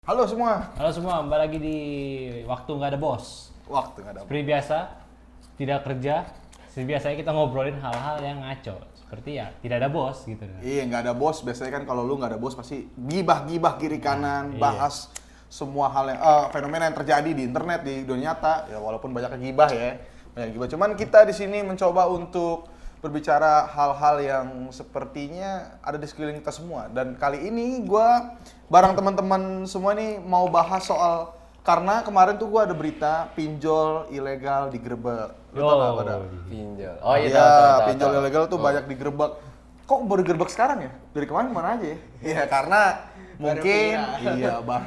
Halo semua. Halo semua, kembali lagi di Waktu Nggak Ada Bos. Waktu nggak ada. Seperti biasa, tidak kerja. Seperti biasanya kita ngobrolin hal-hal yang ngaco. Seperti ya, tidak ada bos gitu. Iya, nggak ada bos. Biasanya kan kalau lu nggak ada bos pasti gibah-gibah kiri kanan, Iya. bahas semua hal yang fenomena yang terjadi di internet, di dunia nyata. Ya walaupun banyak gibah ya, banyak gibah. Cuman kita di sini mencoba untuk berbicara hal-hal yang sepertinya ada di sekeliling kita semua. Dan kali ini gua bareng teman-teman semua nih mau bahas soal, karena kemarin tuh gua ada berita pinjol ilegal digerebek. Lu tau nggak pada? Pinjol. Oh iya, Iya, tahu. pinjol ilegal tuh banyak digerebek. Kok baru digerebek sekarang ya? Dari kemarin mana aja ya? Iya, karena mungkin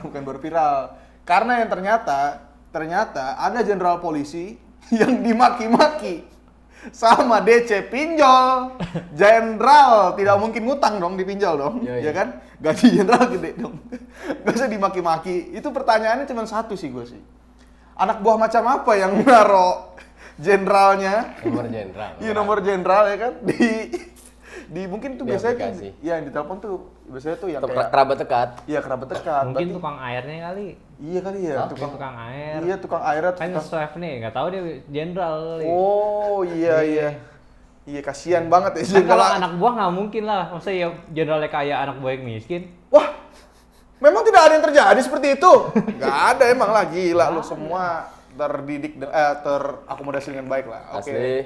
bukan baru viral. Karena yang ternyata ada jenderal polisi yang dimaki-maki sama DC pinjol. Jenderal tidak mungkin ngutang dong di pinjol dong, Iya, ya iya. kan? Gaji jenderal gede dong. Gak usah dimaki-maki. Itu pertanyaannya cuma satu sih gue sih. Anak buah macam apa yang naro jenderalnya? Nomor jenderal. Iya, nomor jenderal ya kan di mungkin tuh Di biasanya aplikasi. ya yang ditelepon tuh biasanya tuh yang Atau kayak kerabat dekat. iya kerabat dekat. Mungkin Berarti- tukang airnya kali. iya kali ya, Hah? Tukang air. Iya, tukang airnya Kan tukang. chef nih, nggak tahu dia jenderal kali. Oh, iya iya. Iya, kasihan banget ya Kan kalau jenderal. anak buah nggak mungkin lah. Masa ya jenderalnya kaya anak buah yang miskin? Wah, memang tidak ada yang terjadi seperti itu. Nggak ada emang lah, gila lu semua terdidik terakomodasi dengan baik lah. Oke. Asli.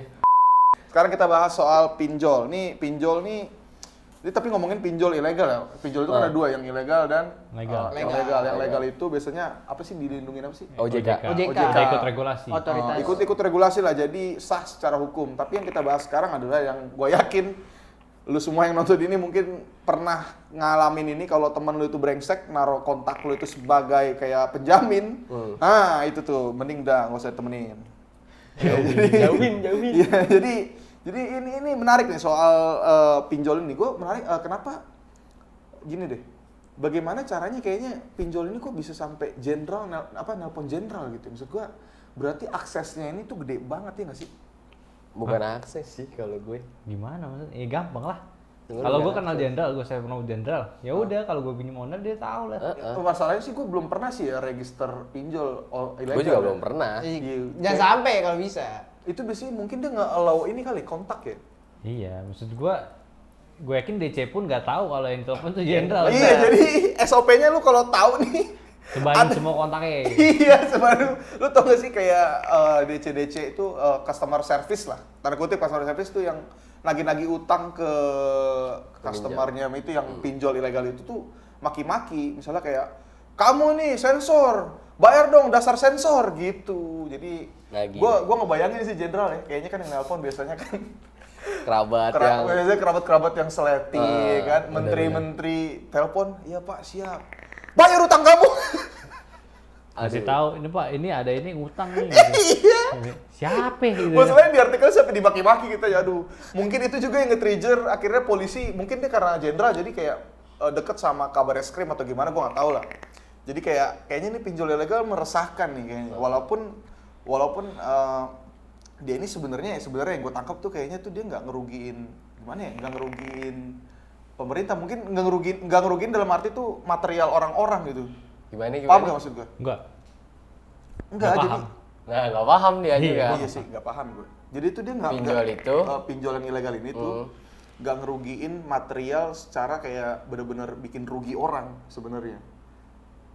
Sekarang kita bahas soal pinjol. Nih, pinjol nih, ini tapi ngomongin pinjol ilegal ya. Pinjol itu kan ada dua, yang ilegal dan Legal. yang legal. Yang legal itu biasanya apa sih, dilindungin apa sih? OJK. OJK. Kita ikut regulasi. Otoritas. Ikut regulasi lah, jadi sah secara hukum. Tapi yang kita bahas sekarang adalah yang gue yakin lu semua yang nonton ini mungkin pernah ngalamin ini. Kalau teman lu itu brengsek, naruh kontak lu itu sebagai kayak penjamin. Nah, itu tuh, mending dah nggak usah temenin. Jauhin. Iya, jadi ini menarik nih soal pinjol ini. Gue menarik, kenapa gini deh. Bagaimana caranya kayaknya pinjol ini kok bisa sampai jenderal nelpon jenderal gitu. Maksud gue berarti aksesnya ini tuh gede banget ya nggak sih? Bukan akses sih kalau gue. Gimana maksudnya? Ya gampang lah. Cuma Kalau gue bukan kenal akses. jenderal, gue saya pernah jenderal. Ya udah, kalau gue pinjam owner dia tahu lah. Masalahnya sih gue belum pernah sih ya register pinjol ilegal. Gue juga belum pernah. Iya. Jangan sampai kalau bisa. Itu biasanya mungkin dia nggak allow ini kali, kontak ya? Iya, maksud gue yakin DC pun nggak tau kalau yang telepon tuh jenderal. Iya, jadi SOP-nya lu kalau tahu nih. Sebarin semua kontaknya. Iya, sebenarnya lu tau gak sih kayak DC itu customer service lah. Tanda kutip customer service tuh yang nagih-nagih utang ke customernya itu yang pinjol ilegal itu tuh maki-maki. Misalnya kayak, kamu nih sensor, bayar dong dasar sensor gitu. Jadi Nagih. gua ngebayangin sih jenderal ya, kayaknya kan yang nelpon biasanya kan Kerabat yang biasanya kerabat-kerabat yang seleti kan, bener-bener. menteri-menteri telepon, iya Pak siap, bayar utang kamu. Kasih Aduh. tahu ini Pak, ini ada ini utang nih. Gitu. Siapa gitu? Masalahnya di artikel sampai dimaki-maki kita ya, aduh. Mungkin itu juga yang nge-trigger akhirnya polisi, mungkin dia karena jenderal jadi kayak deket sama kabar eskrim atau gimana, gua nggak tahu lah. Jadi kayaknya ini pinjol ilegal meresahkan nih kayaknya. Walaupun dia ini sebenarnya yang gue tangkap tuh kayaknya tuh dia nggak ngerugiin, gimana ya? Nggak ngerugiin pemerintah, mungkin nggak ngerugiin dalam arti tuh material orang-orang gitu. Gimana? Paham nggak maksud gue? Enggak. Enggak, Nggak jadi paham. Nah, nggak paham dia Iya, juga. iya sih, nggak paham gue. Jadi itu dia nggak Pinjol itu? pinjol yang ilegal ini tuh nggak ngerugiin material secara kayak bener-bener bikin rugi orang sebenarnya.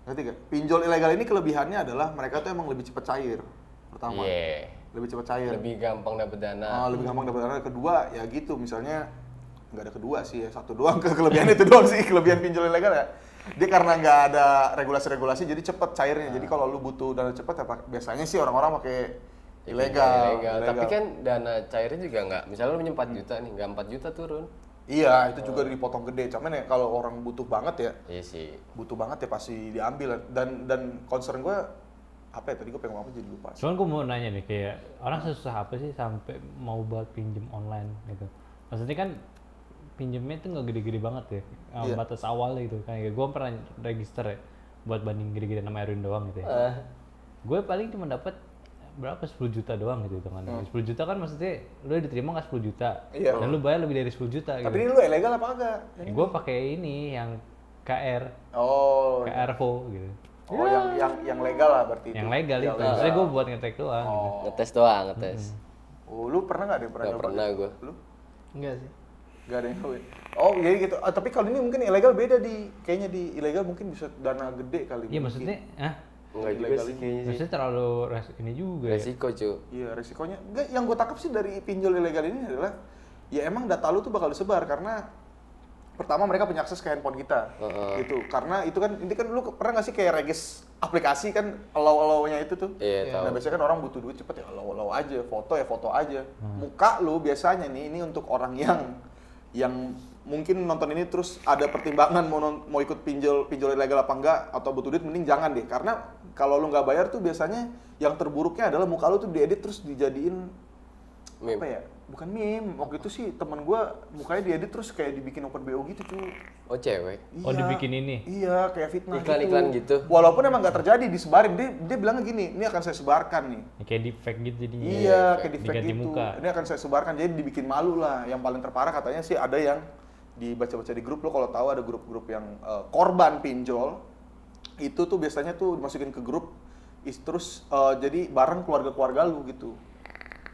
Ngerti gak? Pinjol ilegal ini kelebihannya adalah mereka tuh emang lebih cepat cair. Pertama, Iya. lebih cepat cair. Lebih gampang dapat dana. Lebih gampang dapat dana. Kedua, ya gitu. Misalnya nggak ada kedua sih ya, satu doang kelebihan itu doang sih, kelebihan pinjol ilegal ya. Dia karena nggak ada regulasi-regulasi, jadi cepet cairnya. Jadi kalau lu butuh dana cepet, ya biasanya sih orang-orang pakai ilegal. Tapi kan dana cairnya juga nggak. Misalnya lu pinjam 4 juta nih, nggak 4 juta turun. Iya, itu juga dipotong gede. Cuman ya kalau orang butuh banget ya, Iya sih. butuh banget ya pasti diambil. Dan concern gue apa ya, tadi gue pengen ngomong apa jadi lupa. Cuman gue mau nanya nih, kayak orang susah apa sih sampai mau buat pinjem online gitu? Maksudnya kan pinjemnya tuh nggak gede-gede banget ya, Iya. batas awalnya gitu. Kayak gue pernah register ya, buat banding gede-gede nama Erwin doang gitu ya. Gue paling cuma dapat berapa 10 juta doang gitu hitungannya. 10 juta kan maksudnya lu diterima nggak 10 juta. Iya. Dan lu bayar lebih dari 10 juta gitu. Tapi ini lu ilegal apa enggak? Gue pakai ini yang KR, Oh, KRVO gitu. oh yang legal lah berarti itu. Yang legal Yang itu. legal. Maksudnya gue buat ngetek doang gitu. Ngetes doang, ngetes. Oh, lu pernah nggak deh Nggak nyoba? pernah gua. Lu? Enggak sih. Gak ada yang tahu ya? Oh, jadi gitu. Ah, tapi kalau ini mungkin ilegal beda kayaknya di ilegal mungkin bisa dana gede kali. Iya mungkin. maksudnya, Enggak juga Ilegal sih ini. kayaknya sih. maksudnya terlalu ini juga ya. Resiko cuy. Iya, resikonya. Enggak, yang gue tangkap sih dari pinjol ilegal ini adalah ya emang data lu tuh bakal disebar karena pertama mereka punya akses ke handphone kita. Gitu. Karena itu kan ini kan lu pernah nggak sih kayak regis aplikasi kan allow-allow-nya itu tuh. Iya, tahu. Nah, biasanya kan orang butuh duit cepet ya allow aja, foto ya foto aja. Muka lu biasanya nih ini untuk orang yang mungkin nonton ini terus ada pertimbangan mau ikut pinjol ilegal apa enggak atau butuh duit mending jangan deh karena kalau lu nggak bayar tuh biasanya yang terburuknya adalah muka lu tuh diedit terus dijadiin Meme. apa ya, bukan meme, waktu itu sih teman gua mukanya diedit terus kayak dibikin open BO gitu cuy. Oh cewek. Oh, dibikin ini? Iya, kayak fitnah Iklan-iklan gitu. Walaupun emang nggak terjadi, disebarin. Dia bilangnya gini, ini akan saya sebarkan nih. Ya, kayak deepfake gitu jadinya. Iya, kayak di fake Diganti gitu. muka. Ini akan saya sebarkan, jadi dibikin malu lah. Yang paling terparah katanya sih ada yang dibaca-baca di grup, lo kalau tahu ada grup-grup yang korban pinjol, itu tuh biasanya tuh dimasukin ke grup, terus jadi bareng keluarga-keluarga lu gitu.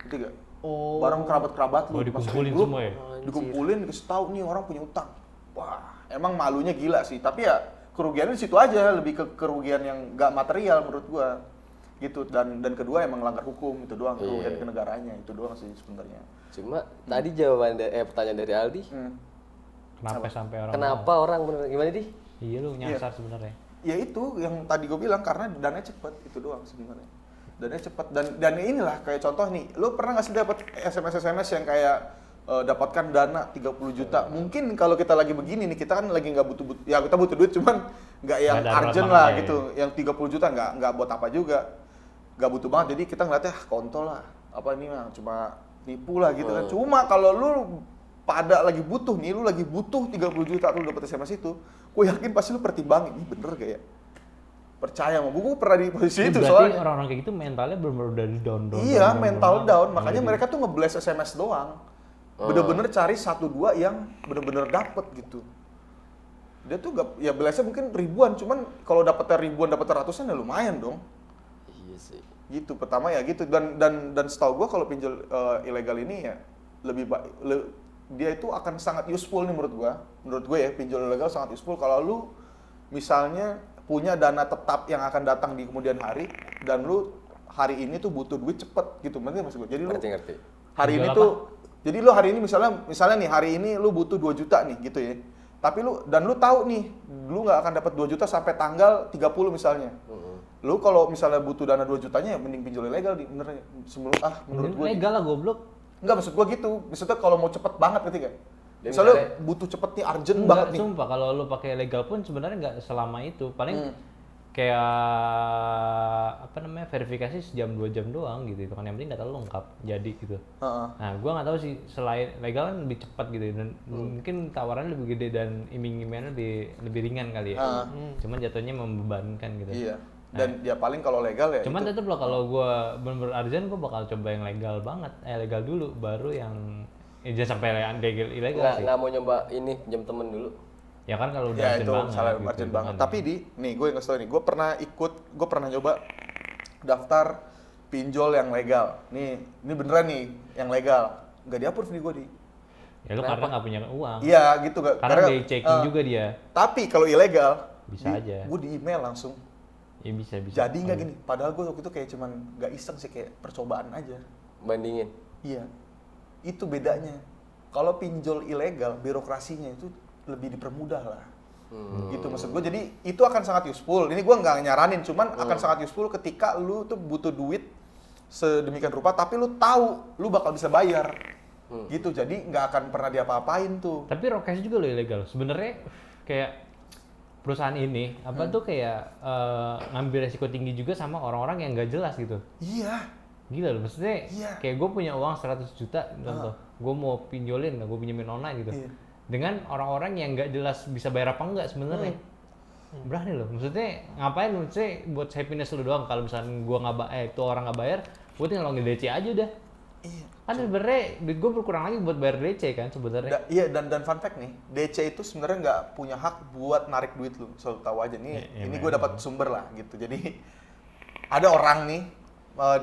Gitu gak? Oh. Bareng kerabat-kerabat lu. Oh, dimasukin dikumpulin grup, semua ya? Dikumpulin, dikasih tahu nih orang punya utang. Wah, emang malunya gila sih. Tapi ya kerugiannya di situ aja, lebih ke kerugian yang nggak material menurut gua. Gitu. Dan kedua emang langgar hukum itu doang, kerugian ke negaranya itu doang sih sebenarnya. Cuma tadi jawaban pertanyaan dari Aldi. Kenapa sampai orang Kenapa orang bener gimana di? Iya lu nyasar sebenarnya. Ya itu yang tadi gue bilang karena dananya cepet itu doang sebenarnya. Dananya cepet dan inilah kayak contoh nih, lu pernah nggak sih dapat SMS yang kayak dapatkan dana 30 juta? Mungkin kalau kita lagi begini nih, kita kan lagi nggak butuh ya kita butuh duit cuman nggak yang Nggak darurat urgent banget lah ya, gitu. Yang 30 juta nggak buat apa juga, nggak butuh banget. Jadi kita ngeliatnya kontol lah, apa ini mah cuma nipu lah gitu kan. Cuma kalau lu pada lagi butuh nih, lu lagi butuh 30 juta lu dapet SMS itu, gue yakin pasti lu pertimbangin, ini bener gak ya? Percaya sama gue pernah di posisi itu Berarti soalnya. orang-orang kayak gitu mentalnya benar-benar udah down. Iya, mental down, makanya mereka tuh nge-blast SMS doang. Bener-bener cari 1-2 yang bener-bener dapet gitu. Dia tuh gak, ya blastnya mungkin ribuan, cuman kalau dapetnya ribuan, dapetnya ratusan ya lumayan dong. Iya sih. Gitu, pertama ya gitu, dan setahu gue kalau pinjol ilegal ini ya lebih dia itu akan sangat useful nih menurut gue ya, pinjol ilegal sangat useful kalau lu misalnya punya dana tetap yang akan datang di kemudian hari dan lu hari ini tuh butuh duit cepet gitu, maksud gue. Jadi lu Ngerti. hari ini Pinjol tuh, jadi lu hari ini misalnya nih hari ini lu butuh 2 juta nih gitu ya. Tapi lu tahu nih, lu nggak akan dapat 2 juta sampai tanggal 30 misalnya. Lu kalau misalnya butuh dana 2 jutanya ya mending pinjol ilegal di benernya. Menurut gue. legal lah goblok. Enggak, maksud gua gitu. Maksudnya kalau mau cepet banget ngerti gak? Dia Misalnya misalnya- butuh cepet nih, urgent Enggak, banget nih. sumpah kalau lu pakai legal pun sebenarnya nggak selama itu. Paling kayak apa namanya verifikasi sejam 2 jam doang gitu. Itu kan yang penting data lu lengkap jadi gitu. Heeh. Nah, gua nggak tahu sih selain legal kan lebih cepat gitu dan mungkin tawarannya lebih gede dan iming-imingannya lebih ringan kali ya. Cuman jatuhnya membebankan gitu. Iya. Dan ya paling kalau legal ya Cuman itu. tetep loh kalau gua bener-bener urgent gua bakal coba yang legal banget. Legal dulu baru yang jangan sampai legal ilegal sih. Nggak mau nyoba ini pinjam temen dulu. Ya kan kalau udah Ya urgent itu banget. salah gitu, urgent banget. kan. Tapi nih gue ngasih tau nih, gue pernah nyoba daftar pinjol yang legal. Ini beneran nih yang legal. Nggak di-approve nih gue di. Ya lu karena nggak punya uang. Iya gitu gak. Karena di checking juga dia. Tapi kalau ilegal, Bisa aja. Gue di email langsung. Ya bisa. Jadi nggak gini. Padahal gue waktu itu kayak cuman nggak iseng sih, kayak percobaan aja. Bandingin. Iya, itu bedanya. Kalau pinjol ilegal, birokrasinya itu lebih dipermudah lah. Gitu maksud gue. Jadi itu akan sangat useful. Ini gue nggak nyaranin, cuman akan sangat useful ketika lu tuh butuh duit sedemikian rupa, tapi lu tahu lu bakal bisa bayar. Gitu, jadi nggak akan pernah diapa-apain tuh. Tapi Rokes juga loh ilegal. Sebenarnya kayak perusahaan ini apa tuh kayak ngambil resiko tinggi juga sama orang-orang yang nggak jelas gitu. Iya. Gila loh, maksudnya Iya. kayak gue punya uang 100 juta contoh, gue mau pinjolin, gue pinjemin online gitu. Iya. Dengan orang-orang yang nggak jelas bisa bayar apa enggak sebenarnya. Berani loh, maksudnya ngapain? Maksudnya buat happiness lu doang. Kalau misalnya gue itu orang nggak bayar, gue tinggal login DC aja udah. Iya. Kan sebenarnya duit gue berkurang lagi buat bayar DC kan sebenarnya. Iya, dan fun fact nih, DC itu sebenarnya nggak punya hak buat narik duit lu. Selalu tahu aja nih, Ya, ini memang. gue dapat sumber lah gitu. Jadi ada orang nih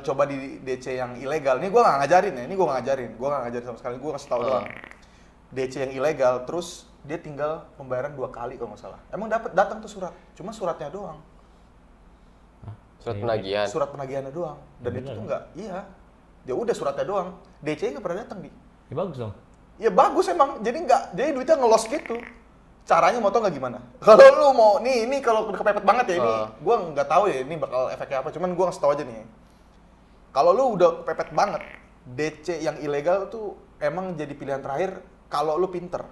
coba di DC yang ilegal. Ini gue nggak ngajarin ya, gue nggak ngajarin sama sekali. Gue kasih tahu doang. DC yang ilegal, terus dia tinggal pembayaran 2 kali kalau nggak salah. Emang datang tuh surat, cuma suratnya doang. Surat penagihan. Surat penagihannya doang. Dan Ya, itu bener. tuh nggak, iya. Ya udah suratnya doang. DC nggak pernah datang di. Ya bagus dong. Ya bagus emang, jadi duitnya ngelos gitu. Caranya mau tau nggak gimana? Kalau lu mau, ini kalau udah kepepet banget ya ini, gua nggak tahu ya ini bakal efeknya apa. Cuman gua ngasih tau aja nih. Kalau lu udah kepepet banget, DC yang ilegal tuh emang jadi pilihan terakhir kalau lu pinter.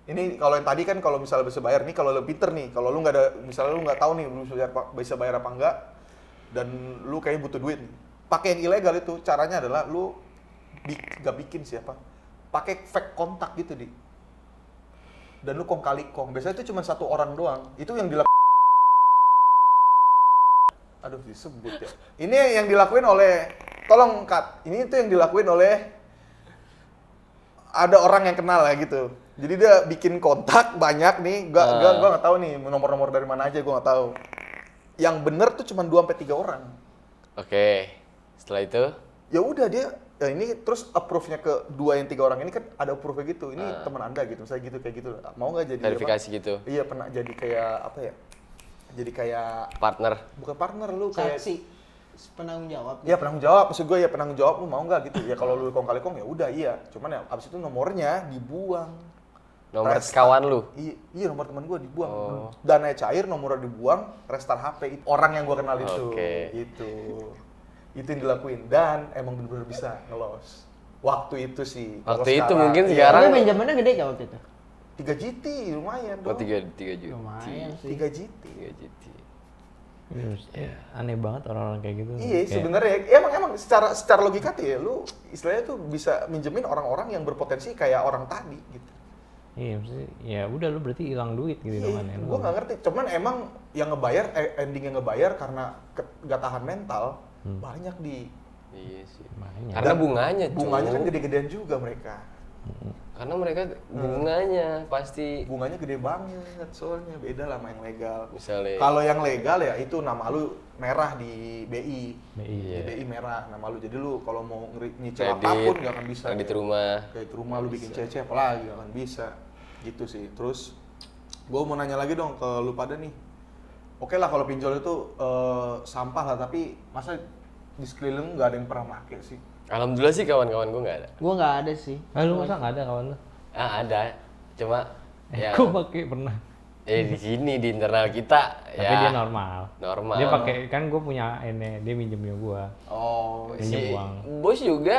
Ini kalau yang tadi kan kalau misalnya bisa bayar nih, kalau lu pinter nih, kalau lu nggak ada, misalnya lu nggak tahu nih lu bisa bayar apa enggak, dan lu kayaknya butuh duit nih. Pakai yang ilegal itu, caranya adalah lu nggak bikin siapa, pakai fake kontak gitu di, dan lu kong kali kong. Biasanya itu cuma 1 orang doang. Itu yang dilakukan. Aduh disebut ya. Ini yang dilakuin oleh, tolong cut. Ini itu yang dilakuin oleh ada orang yang kenal ya gitu. Jadi dia bikin kontak banyak nih. Gua nggak tahu nih nomor-nomor dari mana aja, gua nggak tahu. Yang bener tuh cuma 2-3 orang. Oke. Setelah itu Ya udah dia, ya ini terus approve-nya ke 2 yang 3 orang ini kan ada approve-nya gitu. Ini teman Anda gitu, misalnya gitu kayak gitu. Mau nggak jadi verifikasi apa? gitu. Iya, pernah jadi kayak apa ya? Jadi kayak Partner. bukan partner lu kayak Saksi penanggung jawab. ya penanggung jawab, maksud gue ya penanggung jawab, lu mau nggak gitu. Ya kalau lu kong kali kong ya udah iya. Cuman ya abis itu nomornya dibuang. Nomor Restart. kawan lu. Iya nomor teman gue dibuang. Oh. Dananya cair, nomornya dibuang, restart HP. Orang yang gue kenal itu. Oke. Itu yang dilakuin dan emang bener-bener bisa ngelos. Waktu itu sih. Kalau Waktu itu sekarang, mungkin iya. sekarang- Tapi Benjaminnya gede gak waktu itu? 3 GT lumayan Oh, dong. 3 juta. Lumayan sih. 3 GT. 3 GT. Aneh banget orang-orang kayak gitu. Iya Kayak, sebenarnya emang secara logika tuh ya lu istilahnya tuh bisa minjemin orang-orang yang berpotensi kayak orang tadi gitu. Iya, maksudnya ya udah lu berarti hilang duit gitu dong kan. Gue nggak ngerti. Cuman emang yang ngebayar ending yang ngebayar karena nggak tahan mental banyak di. Iya sih. Makanya. Karena bunganya, Bunganya kan Cuk. gede-gedean juga mereka. Karena mereka bunganya pasti Bunganya gede banget soalnya beda lah sama yang legal. misalnya Kalau yang legal ya itu nama lu merah di BI. BI. Di BI merah nama lu. Jadi lu kalau mau nyicil kredit, apapun nggak akan bisa. kredit ya. rumah. Kredit rumah lu bikin CC apalagi nggak akan bisa. Gitu sih. Terus gue mau nanya lagi dong ke lu pada nih. Oke lah kalau pinjol itu sampah lah, tapi masa di sekeliling nggak ada yang pernah pakai sih? Alhamdulillah sih kawan-kawan gue nggak ada. Gua nggak ada sih. Lu masa nggak ada kawan lu? Ada, cuma ya Gue pakai pernah. di sini di internal kita Tapi ya dia normal. normal. Dia pakai kan gue punya ini, dia minjemnya gue. Oh, si pinjem uang. bos juga,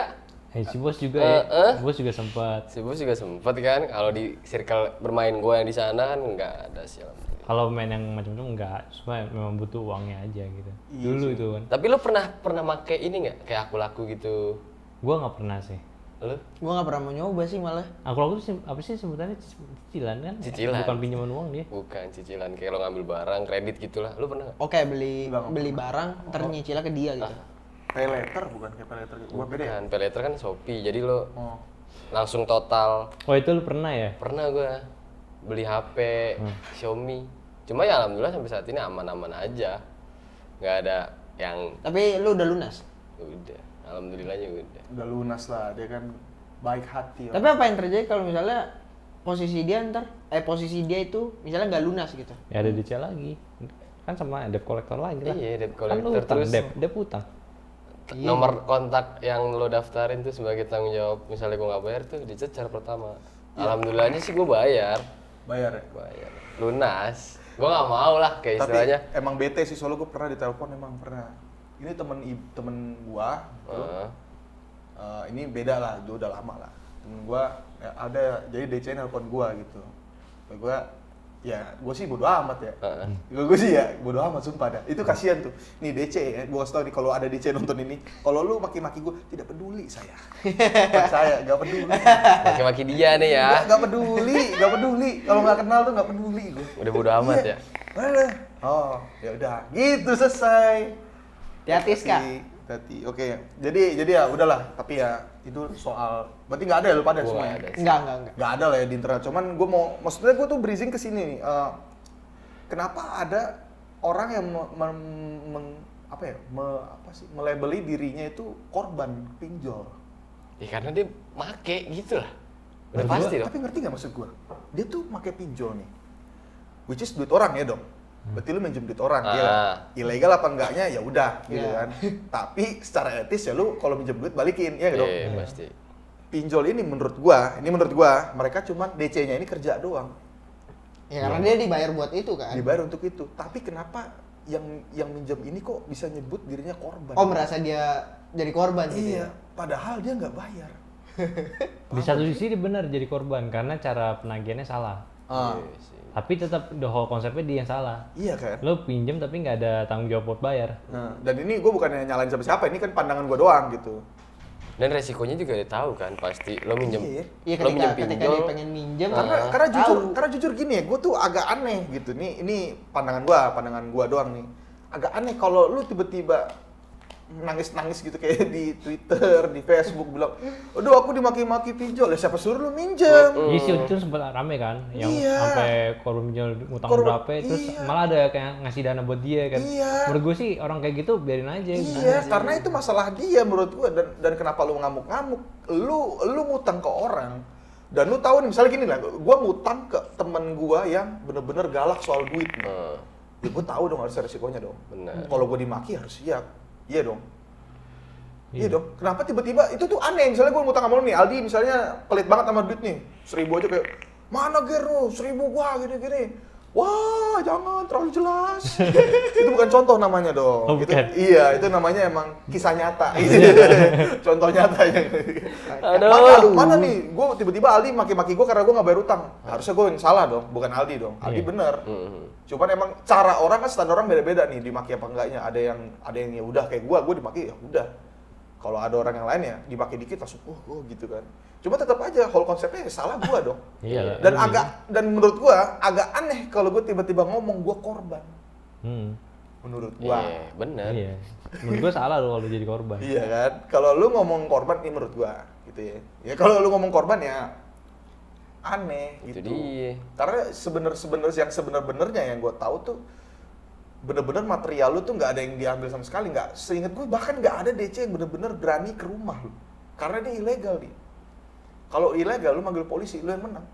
Si bos juga ya. Bos juga sempat. si bos juga sempet kan kalau di circle bermain gue yang di sana kan nggak ada sih. Alhamdulillah. Kalau main yang macam-macam enggak, cuma memang butuh uangnya aja gitu. Dulu itu kan. Tapi lu pernah make ini nggak kayak aku laku gitu? Gua nggak pernah sih. Lu? Gua nggak pernah mau nyoba sih malah. Aku tuh apa sih sebutannya cicilan kan? Cicilan. Bukan pinjaman uang dia. Bukan cicilan kayak lo ngambil barang kredit gitulah. Lu pernah nggak? Oke beli barang, ntar nyicilnya ke dia gitu. pay letter bukan kayak pay letter gitu. Bukan beda ya? Kan pay letter kan Shopee. Jadi lo Oh. langsung total. Oh itu lu pernah ya? Pernah gua beli HP Xiaomi. Cuma ya alhamdulillah sampai saat ini aman-aman aja. Nggak ada yang Tapi lu udah lunas. udah. Alhamdulillahnya udah. Udah lunas lah, dia kan baik hati. Tapi apa yang terjadi kalau misalnya posisi dia itu misalnya nggak lunas gitu? Ya ada DC lagi. Kan sama debt collector lagi lah. Iya, debt Kan lu collector utang, terus debt utang. nomor kontak yang lo daftarin tuh sebagai tanggung jawab. Misalnya gua nggak bayar tuh dicecar pertama. Alhamdulillahnya sih gua bayar. Bayar ya? Bayar. Lunas. Gua nggak mau lah kayak Tapi istilahnya. emang bete sih, soalnya gue pernah ditelepon, emang pernah. Ini temen gua, Heeh. ini beda lah, itu udah lama lah. Temen gua ya, ada, jadi DC nelpon gua gitu. Gua sih bodo amat ya. Gue sih ya bodo amat sumpah dah. Itu kasihan tuh. Nih DC ya, gua kasih tau nih kalau ada DC nonton ini, kalau lu maki-maki gua tidak peduli saya. Saya nggak peduli. Maki-maki dia nih ya. Nggak peduli. Kalau nggak kenal tuh nggak peduli gua. Udah bodo amat ya. Mana? Oh, ya udah. Gitu selesai. Hati-hati, Kak. Hati-hati. Oke. Jadi ya udahlah. Tapi ya itu soal. Berarti nggak ada ya lu pada Gua semua. nggak ada. Enggak. Nggak ada lah ya di internet. Cuman gue maksudnya gue tuh breezing ke sini nih. Kenapa ada orang yang melabeli dirinya itu korban pinjol? Ya karena dia make gitu lah. Udah Menurut pasti dong. Tapi ngerti nggak maksud gue? Dia tuh pakai pinjol nih, which is duit orang ya dong. Berarti lu minjem duit orang, ya ilegal apa enggaknya ya udah gitu Iya. kan. Tapi secara etis ya lu kalau minjem duit balikin, ya dong. Iya, pasti. Pinjol ini menurut gua mereka cuma DC-nya ini kerja doang, Ya karena dia dibayar buat itu kan. dibayar untuk itu. Tapi kenapa yang minjem ini kok bisa nyebut dirinya korban? Oh, merasa dia jadi korban gitu Iya, ya. padahal dia nggak bayar. Di satu sisi dia benar jadi korban karena cara penagihannya salah. Ah, Iya sih. Tapi tetap the whole konsepnya dia yang salah. iya kan? Lo pinjem tapi nggak ada tanggung jawab buat bayar. Nah, dan ini gue bukannya nyalain siapa-siapa, ini kan pandangan gue doang gitu. Dan resikonya juga dia tahu kan pasti. Lo minjem. Iya. Iya Lo minjem ketika pinjol. dia pengen minjem Karena jujur gini ya, gue tuh agak aneh gitu. Ini pandangan gua doang nih. Agak aneh kalau lu tiba-tiba nangis-nangis gitu kayak di Twitter, di Facebook bilang, "Aduh, aku dimaki-maki pinjol." Ya siapa suruh lu minjem? Iya sih itu sempat rame kan, yang Iya. sampai korban pinjol utang Korban- berapa, terus iya. malah ada kayak ngasih dana buat dia kan. Iya. Menurut gue sih orang kayak gitu biarin aja. Iya, karena itu masalah dia menurut gua dan kenapa lu ngamuk-ngamuk? Lu ngutang ke orang dan lu tahu nih misalnya gini lah, gua ngutang ke temen gua yang bener-bener galak soal duit. Heeh. Ya gua tahu dong harus ada resikonya dong. Benar. Kalau gua dimaki harus siap. Iya dong. Iya dong. Kenapa tiba-tiba itu tuh aneh? Misalnya gua ngutang sama lu nih, Aldi misalnya pelit banget sama duit nih, 1.000 aja kayak mana ger lu, 1.000 gua gini-gini. Wah, jangan terlalu jelas. Itu bukan contoh namanya dong. Oh, Itu bukan. iya, itu namanya emang kisah nyata. Contoh nyata yang. Aduh. Mana nih? Gue tiba-tiba Aldi maki-maki gue karena gue nggak bayar utang. Harusnya gue yang salah dong, bukan Aldi dong. Aldi Iya. bener. Mhm. Cuman emang cara orang kan standar orang beda-beda nih dimaki apa enggaknya. Ada yang ya udah kayak gue dimaki ya udah. Kalau ada orang yang lain ya dimaki dikit langsung gitu kan. Cuma tetap aja whole konsepnya ya salah gue dong. Iya. Dan menurut gue agak aneh kalau gue tiba-tiba ngomong gue korban. Menurut gue. Iya, benar. Iya. Menurut gue salah lo kalau jadi korban. Iya kan? Kalau lu ngomong korban ini menurut gue gitu ya. Ya kalau lu ngomong korban ya aneh Itu gitu. dia. Karena sebenar-benarnya yang gue tahu tuh bener-bener material lu tuh nggak ada yang diambil sama sekali, nggak. Seingat gue bahkan nggak ada DC yang bener-bener berani ke rumah lu, karena dia ilegal nih. Kalau ilegal lu manggil polisi, lu yang menang.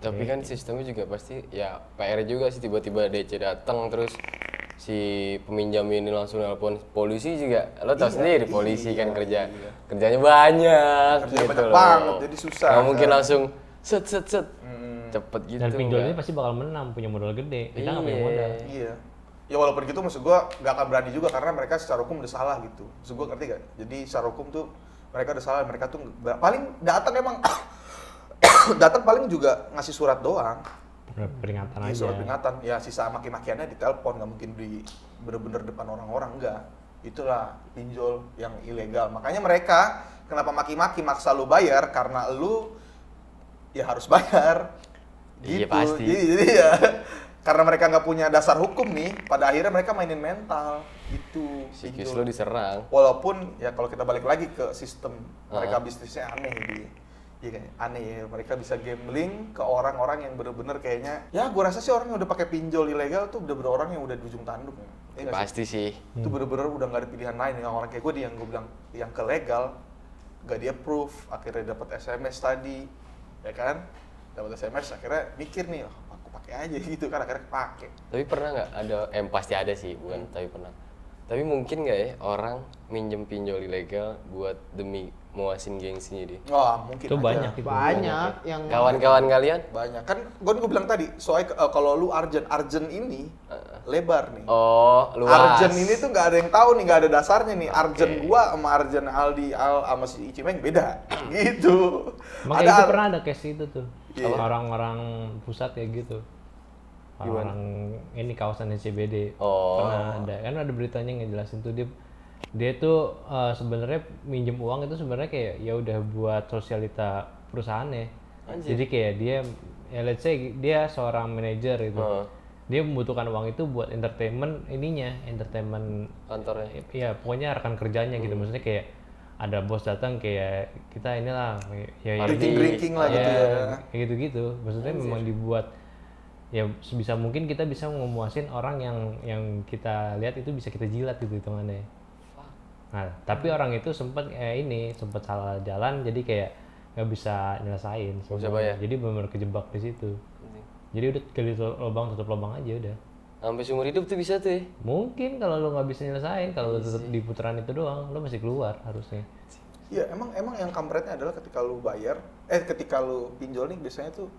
Tapi kan sistemnya juga pasti ya PR juga sih tiba-tiba DC datang terus si peminjam ini langsung nelpon polisi juga. Lo tau sendiri polisi kan kerjanya banyak Kerjanya gitu banyak loh. banget, jadi susah, Nggak mungkin kan? langsung set cepet gitu. Dan pinjol ini nggak. pasti bakal menang, punya modal gede. Kita nggak punya Iya. modal. Iya. Ya walaupun gitu maksud gua nggak akan berani juga karena mereka secara hukum udah salah gitu. Maksud gua ngerti gak? Jadi secara hukum tuh mereka udah salah, mereka tuh paling datang emang datang paling juga ngasih surat doang. Peringatan Iya, aja. surat peringatan. Ya sisa maki-makiannya di telepon, nggak mungkin di bener-bener depan orang-orang, enggak. Itulah pinjol yang ilegal. Makanya mereka kenapa maki-maki maksa lu bayar karena lu ya harus bayar. Iya, Gitu. pasti. Jadi ya karena mereka nggak punya dasar hukum nih, pada akhirnya mereka mainin mental gitu. Psikis pinjol. lo diserang. Walaupun ya kalau kita balik lagi ke sistem mereka bisnisnya aneh di iya kan aneh ya, mereka bisa gambling ke orang-orang yang bener-bener kayaknya ya gua rasa sih orang yang udah pakai pinjol ilegal tuh bener-bener orang yang udah di ujung tanduk ya. Iya nggak sih? Pasti sih. Itu bener-bener udah nggak ada pilihan lain yang orang kayak gue yang gue bilang yang ke legal gak dia approve akhirnya dapat SMS tadi ya kan, dapat SMS akhirnya mikir nih aku pakai aja gitu kan, akhirnya pakai. Tapi pernah nggak ada, pasti ada sih, bukan tapi pernah. Tapi mungkin nggak ya orang minjem pinjol ilegal buat demi muasin gengsinya dia? Wah mungkin Itu aja. banyak itu. banyak yang Kawan-kawan kalian? Banyak kan gue bilang tadi soalnya kalau lu Arjen ini lebar nih. Oh, luas. Arjen ini tuh nggak ada yang tahu nih, nggak ada dasarnya nih. Arjen gua sama Arjen Aldi sama si Icimeng beda gitu. Makanya itu pernah ada case itu tuh. Iya. Orang-orang pusat kayak gitu. Orang ini kawasan CBD. Oh. Pernah ada. Kan ada beritanya ngejelasin tuh dia tuh sebenarnya minjem uang itu sebenarnya kayak ya udah buat sosialita perusahaannya. Anjir. Jadi kayak dia ya let's say dia seorang manajer gitu. dia membutuhkan uang itu buat entertainment Kantornya. ya pokoknya rekan kerjanya gitu, maksudnya kayak ada bos datang kayak kita inilah ya Drinking lah gitu ya. kayak gitu-gitu, maksudnya memang dibuat ya sebisa mungkin kita bisa memuasin orang yang kita lihat itu bisa kita jilat gitu hitungannya. Nah tapi orang itu sempat salah jalan, jadi kayak nggak bisa nyelesain Nggak bisa semuanya. bayar. Jadi benar kejebak di situ, jadi udah gali lubang tutup lubang aja udah. Sampai seumur hidup tuh bisa tuh ya. Mungkin kalau lo nggak bisa nyelesain, kalau lo tetap di putaran itu doang, lo masih keluar harusnya. Iya, emang yang kampretnya adalah ketika lu bayar, ketika lu pinjol nih biasanya tuh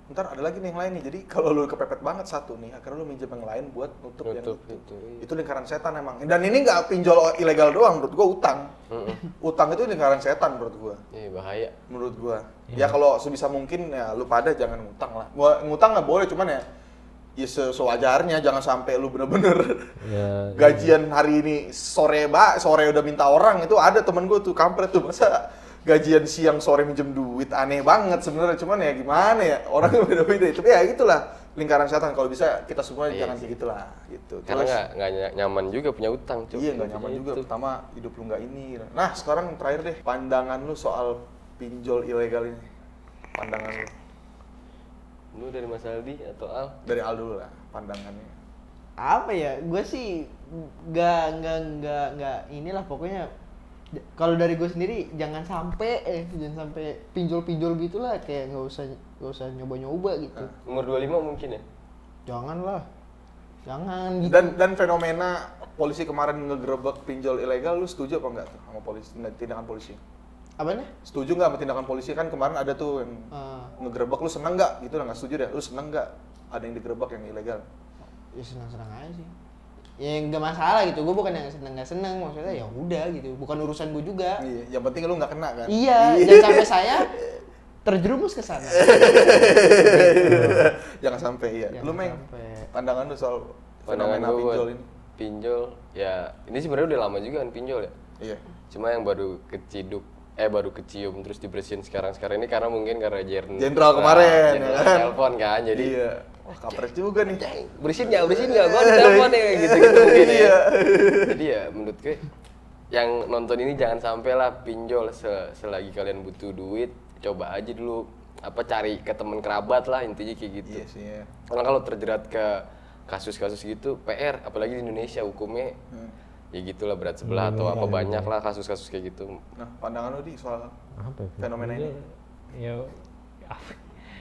ntar ada lagi nih yang lain nih. Jadi kalau lu kepepet banget satu nih, akhirnya lu minjem yang lain buat nutup yang Nutup itu. itu. Itu lingkaran setan emang. Dan ini nggak pinjol ilegal doang, menurut gua utang. Utang itu lingkaran setan menurut gua. Iya bahaya. Menurut gua. Ya kalau sebisa mungkin ya lu pada jangan ngutang lah. Gua ngutang nggak boleh, cuman ya sewajarnya, jangan sampai lu bener-bener Ya, gajian hari ini sore udah minta orang. Itu ada temen gue tuh kampret tuh, masa gajian siang sore minjem duit, aneh banget sebenarnya. Cuman ya gimana ya, orang beda-beda itu ya gitulah lingkaran setan. Kalau bisa kita semua Iya jangan sih. kayak gitulah gitu. Karena nggak nyaman juga punya utang. Cuk. Iya, nggak nyaman juga, pertama hidup lu nggak ini. Nah sekarang terakhir deh, pandangan lu soal pinjol ilegal ini, pandangan lu Lu dari Mas Aldi atau Al? dari Al dulu lah pandangannya. Apa ya, gue sih nggak inilah pokoknya. Kalau dari gue sendiri jangan sampai pinjol gitulah, kayak nggak usah nyoba gitu. Umur 25 mungkin ya? Jangan gitu. Dan fenomena polisi kemarin ngegerebek pinjol ilegal, lu setuju apa enggak tuh sama polisi, tindakan polisi? Apanya? Setuju nggak sama tindakan polisi? Kan kemarin ada tuh yang ngegerebek, lu seneng nggak? Gitu lah, nggak setuju deh. Lu seneng nggak ada yang digerebek yang ilegal? Ya senang-senang aja sih. Ya nggak masalah gitu. Gue bukan yang nggak seneng, maksudnya ya udah gitu. Bukan urusan gue juga. Iya, yang penting lu nggak kena kan? Iya, jangan sampai saya terjerumus ke sana. Jangan sampai iya. Jangan Lu Meng, sampai. pandangan lu soal Pandangan fenomena gue pinjol buat ini? pinjol, ya ini sebenarnya udah lama juga kan pinjol ya. Iya. Cuma yang baru kecium terus dibersihin sekarang ini karena mungkin karena Jenderal kemarin, ya kan? telepon kan, jadi Iya. Wah, kampret juga nih. bersihin nggak, gua ada telepon ya gitu mungkin ya. Iya. Jadi ya menurut gue yang nonton ini jangan sampai lah pinjol selagi kalian butuh duit, coba aja dulu cari ke teman kerabat lah, intinya kayak gitu. Iya sih ya. Karena kalau terjerat ke kasus-kasus gitu PR, apalagi di Indonesia hukumnya ya gitulah berat sebelah atau apa banyak lah kasus-kasus kayak gitu. Nah, pandangan lu di soal apa ya, fenomena ini? ya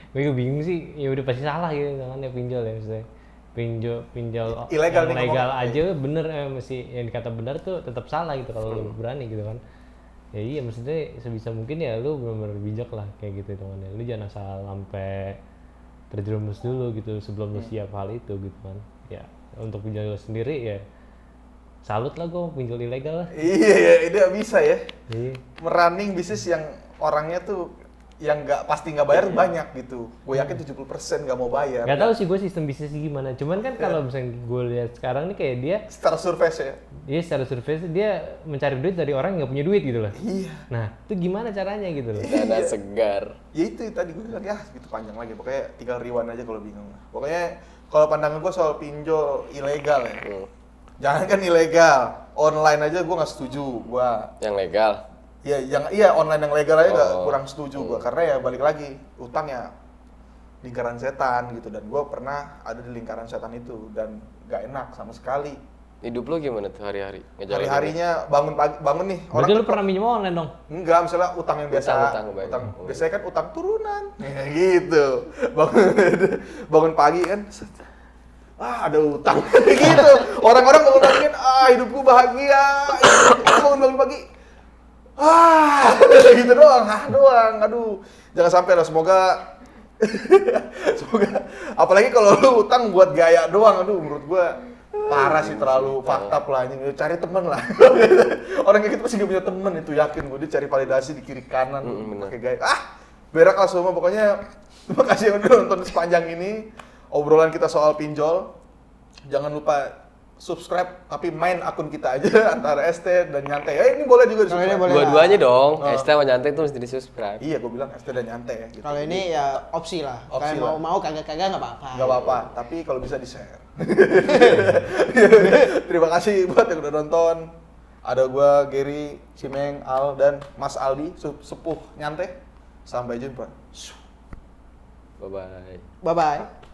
gue juga bingung sih, ya udah pasti salah gitu kan ya pinjol ya, maksudnya pinjol Ilegal yang nih legal ngomong. aja bener, masih yang dikata benar tuh tetap salah gitu kalau lu berani gitu kan. Ya iya, maksudnya sebisa mungkin ya lu benar-benar bijak lah kayak gitu teman ya, lu jangan asal sampai terjerumus dulu gitu sebelum lu siap hal itu gitu kan. Ya untuk pinjol sendiri ya salut lah gue pinjol ilegal lah. Iya, ya, ini bisa ya. Iya. Merunning bisnis yang orangnya tuh yang pasti nggak bayar banyak gitu. Gue yakin 70% nggak mau bayar. Gak tahu sih gue sistem bisnisnya gimana, cuman kan kalau misalnya gue lihat sekarang nih kayak dia Secara survei ya. Iya, secara survei dia mencari duit dari orang yang nggak punya duit gitu loh. Iya. Nah, itu gimana caranya gitu loh. Dana segar. Ya itu tadi gue bilang ya gitu panjang lagi. Pokoknya tinggal rewind aja kalau bingung. Pokoknya kalau pandangan gue soal pinjol ilegal ya. Jangan kan ilegal, online aja gue nggak setuju. Yang legal. Iya online yang legal aja nggak Oh. kurang setuju gue, karena ya balik lagi utang ya lingkaran setan gitu, dan gue pernah ada di lingkaran setan itu dan nggak enak sama sekali. Hidup lo gimana tuh hari-hari? Ngejalanin Hari-harinya bangun nih Berarti lu kan pernah minjem online dong? enggak, misalnya utang yang biasa, Utang, utang oh, biasanya kan utang turunan, ya gitu. Bangun pagi kan, ada utang, gitu. Orang-orang bangun pagi kan, hidupku bahagia, bangun pagi, gitu doang, aduh, jangan sampai lah, semoga, apalagi kalau lu utang buat gaya doang, aduh, menurut gua parah sih, terlalu fakta lah, cari temen lah. Orang kayak gitu pasti gak punya temen, itu yakin gue, dia cari validasi di kiri kanan, pakai gaya, berak lah semua. Pokoknya terima kasih udah nonton sepanjang ini obrolan kita soal pinjol. Jangan lupa subscribe tapi main akun kita aja antara ST dan Nyantai. Ya ini boleh juga di Kalau ini subscribe. boleh. Dua-duanya dong. Oh. ST sama nyantai itu mesti di-subscribe. Iya, gue bilang ST dan Nyantai ya. Gitu. Kalau ini ya opsi lah. Opsi Kalian lah. mau kagak-kagak nggak apa-apa. Nggak apa-apa, tapi kalau bisa di-share. Terima kasih buat yang udah nonton. Ada gua, Gary, Cimeng, Al, dan Mas Aldi, sepuh Nyantai. Sampai jumpa. Bye-bye. Bye bye.